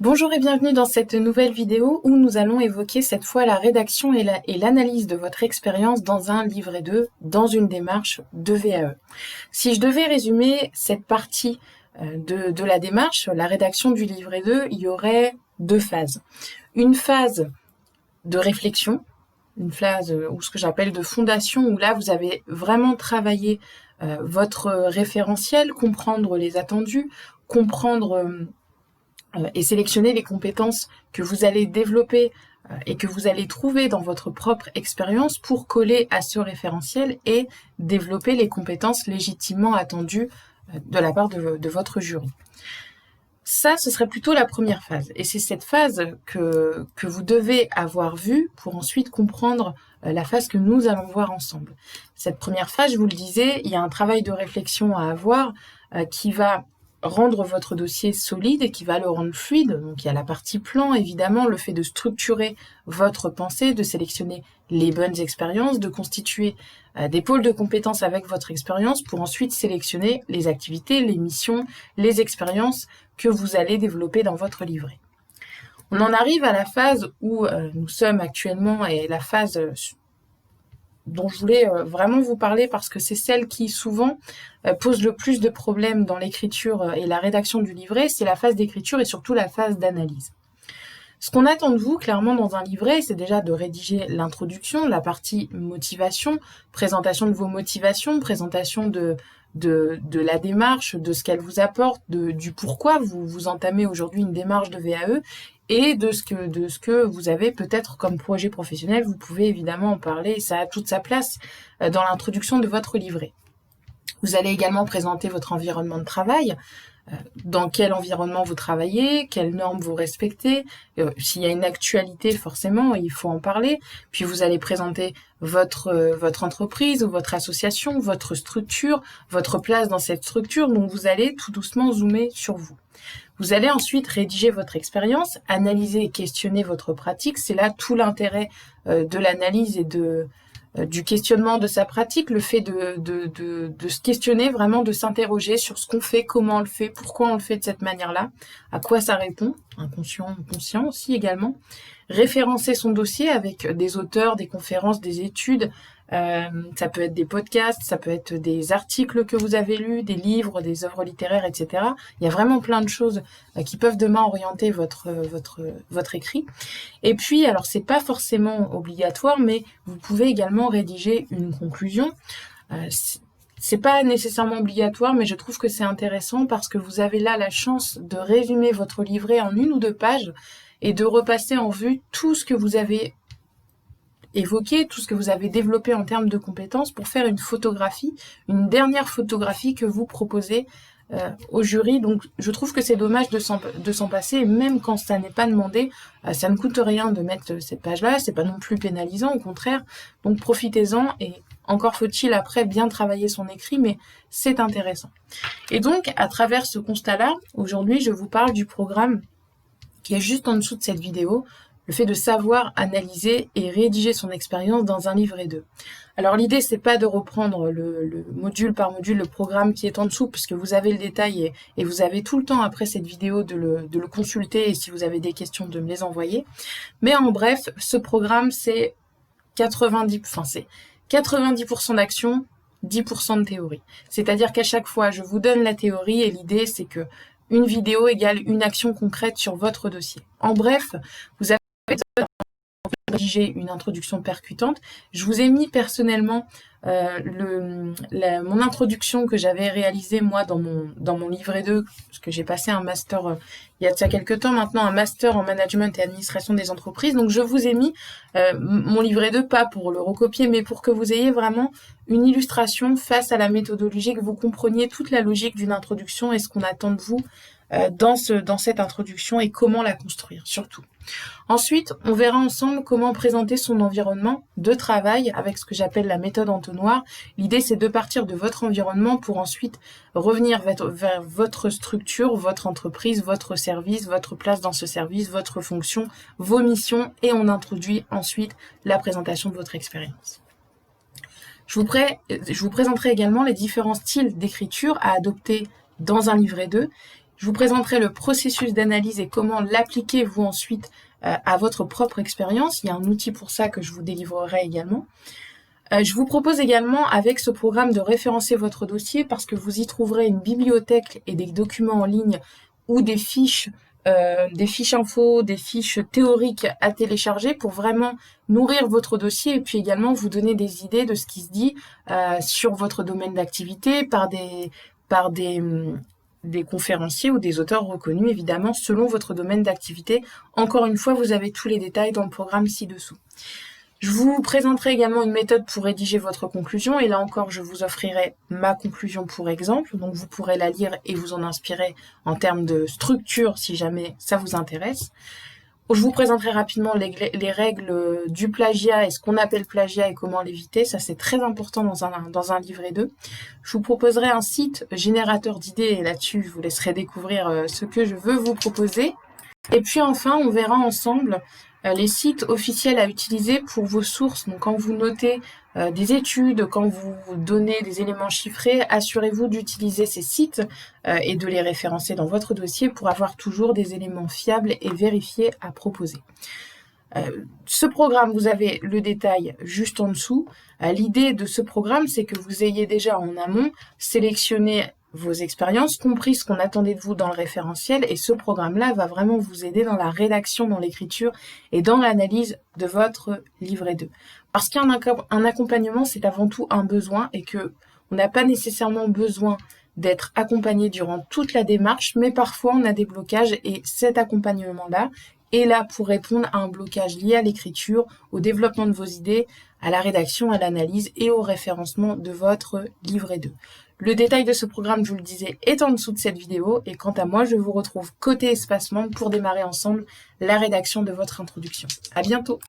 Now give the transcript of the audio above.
Bonjour et bienvenue dans cette nouvelle vidéo où nous allons évoquer cette fois la rédaction et l'analyse de votre expérience dans un livret 2, dans une démarche de VAE. Si je devais résumer cette partie de la démarche, la rédaction du livret 2, il y aurait deux phases. Une phase de réflexion, une phase ou ce que j'appelle de fondation, où là vous avez vraiment travaillé votre référentiel, comprendre les attendus, comprendre et sélectionner les compétences que vous allez développer et que vous allez trouver dans votre propre expérience pour coller à ce référentiel et développer les compétences légitimement attendues de la part de votre jury. Ça, ce serait plutôt la première phase. Et c'est cette phase que vous devez avoir vue pour ensuite comprendre la phase que nous allons voir ensemble. Cette première phase, je vous le disais, il y a un travail de réflexion à avoir qui va rendre votre dossier solide et qui va le rendre fluide. Donc il y a la partie plan, évidemment, le fait de structurer votre pensée, de sélectionner les bonnes expériences, de constituer des pôles de compétences avec votre expérience pour ensuite sélectionner les activités, les missions, les expériences que vous allez développer dans votre livret. On en arrive à la phase où nous sommes actuellement et la phase dont je voulais vraiment vous parler parce que c'est celle qui souvent pose le plus de problèmes dans l'écriture et la rédaction du livret, c'est la phase d'écriture et surtout la phase d'analyse. Ce qu'on attend de vous, clairement, dans un livret, c'est déjà de rédiger l'introduction, la partie motivation, présentation de vos motivations, présentation de la démarche, de ce qu'elle vous apporte, du pourquoi vous entamez aujourd'hui une démarche de VAE, et de ce que vous avez peut-être comme projet professionnel. Vous pouvez évidemment en parler, ça a toute sa place dans l'introduction de votre livret. Vous allez également présenter votre environnement de travail, dans quel environnement vous travaillez, quelles normes vous respectez, s'il y a une actualité forcément, il faut en parler, puis vous allez présenter votre entreprise ou votre association, votre structure, votre place dans cette structure, donc vous allez tout doucement zoomer sur vous. Vous allez ensuite rédiger votre expérience, analyser et questionner votre pratique. C'est là tout l'intérêt de l'analyse et du questionnement de sa pratique, le fait de se questionner, vraiment de s'interroger sur ce qu'on fait, comment on le fait, pourquoi on le fait de cette manière-là, à quoi ça répond, inconscient, conscient aussi également. Référencer son dossier avec des auteurs, des conférences, des études, ça peut être des podcasts, ça peut être des articles que vous avez lus, des livres, des œuvres littéraires, etc. Il y a vraiment plein de choses qui peuvent demain orienter votre écrit. Et puis, alors c'est pas forcément obligatoire, mais vous pouvez également rédiger une conclusion. C'est pas nécessairement obligatoire, mais je trouve que c'est intéressant parce que vous avez là la chance de résumer votre livret en 1 ou 2 pages et de repasser en vue tout ce que vous avez évoqué, tout ce que vous avez développé en termes de compétences pour faire une photographie, une dernière photographie que vous proposez au jury. Donc je trouve que c'est dommage de s'en passer, et même quand ça n'est pas demandé, ça ne coûte rien de mettre cette page-là, c'est pas non plus pénalisant, au contraire. Donc profitez-en, et encore faut-il après bien travailler son écrit, mais c'est intéressant. Et donc à travers ce constat-là, aujourd'hui je vous parle du programme qui est juste en dessous de cette vidéo, le fait de savoir analyser et rédiger son expérience dans un livret 2. Alors l'idée, c'est pas de reprendre le module par module, le programme qui est en dessous, puisque vous avez le détail et vous avez tout le temps après cette vidéo de le consulter, et si vous avez des questions, de me les envoyer. Mais en bref, ce programme, c'est 90% d'action, 10% de théorie. C'est-à-dire qu'à chaque fois, je vous donne la théorie, et l'idée, c'est que une vidéo égale une action concrète sur votre dossier. En bref, vous avez rédiger une introduction percutante. Je vous ai mis personnellement mon introduction que j'avais réalisée moi dans mon livret 2, parce que j'ai passé un master il y a de ça quelques temps maintenant, un master en management et administration des entreprises. Donc je vous ai mis mon livret 2, pas pour le recopier, mais pour que vous ayez vraiment une illustration face à la méthodologie, que vous compreniez toute la logique d'une introduction et ce qu'on attend de vous dans cette introduction et comment la construire surtout. Ensuite, on verra ensemble comment présenter son environnement de travail avec ce que j'appelle la méthode entonnoir. L'idée, c'est de partir de votre environnement pour ensuite revenir vers votre structure, votre entreprise, votre service, votre place dans ce service, votre fonction, vos missions, et on introduit ensuite la présentation de votre expérience. Je vous présenterai également les différents styles d'écriture à adopter dans un livret 2. Je vous présenterai le processus d'analyse et comment l'appliquer vous ensuite à votre propre expérience. Il y a un outil pour ça que je vous délivrerai également. Je vous propose également avec ce programme de référencer votre dossier parce que vous y trouverez une bibliothèque et des documents en ligne ou des fiches infos, des fiches théoriques à télécharger pour vraiment nourrir votre dossier et puis également vous donner des idées de ce qui se dit sur votre domaine d'activité par des conférenciers ou des auteurs reconnus, évidemment, selon votre domaine d'activité. Encore une fois, vous avez tous les détails dans le programme ci-dessous. Je vous présenterai également une méthode pour rédiger votre conclusion et là encore je vous offrirai ma conclusion pour exemple, donc vous pourrez la lire et vous en inspirer en termes de structure si jamais ça vous intéresse. Je vous présenterai rapidement les règles du plagiat et ce qu'on appelle plagiat et comment l'éviter, ça c'est très important dans un livret 2. Je vous proposerai un site générateur d'idées et là-dessus je vous laisserai découvrir ce que je veux vous proposer. Et puis enfin, on verra ensemble les sites officiels à utiliser pour vos sources. Donc quand vous notez des études, quand vous donnez des éléments chiffrés, assurez-vous d'utiliser ces sites et de les référencer dans votre dossier pour avoir toujours des éléments fiables et vérifiés à proposer. Ce programme, vous avez le détail juste en dessous. L'idée de ce programme, c'est que vous ayez déjà en amont sélectionné vos expériences, compris ce qu'on attendait de vous dans le référentiel, et ce programme-là va vraiment vous aider dans la rédaction, dans l'écriture et dans l'analyse de votre livret 2. Parce qu'un accompagnement, c'est avant tout un besoin et que on n'a pas nécessairement besoin d'être accompagné durant toute la démarche, mais parfois on a des blocages et cet accompagnement-là est là pour répondre à un blocage lié à l'écriture, au développement de vos idées, à la rédaction, à l'analyse et au référencement de votre livret 2. Le détail de ce programme, je vous le disais, est en dessous de cette vidéo et quant à moi, je vous retrouve côté Espace Membre pour démarrer ensemble la rédaction de votre introduction. À bientôt!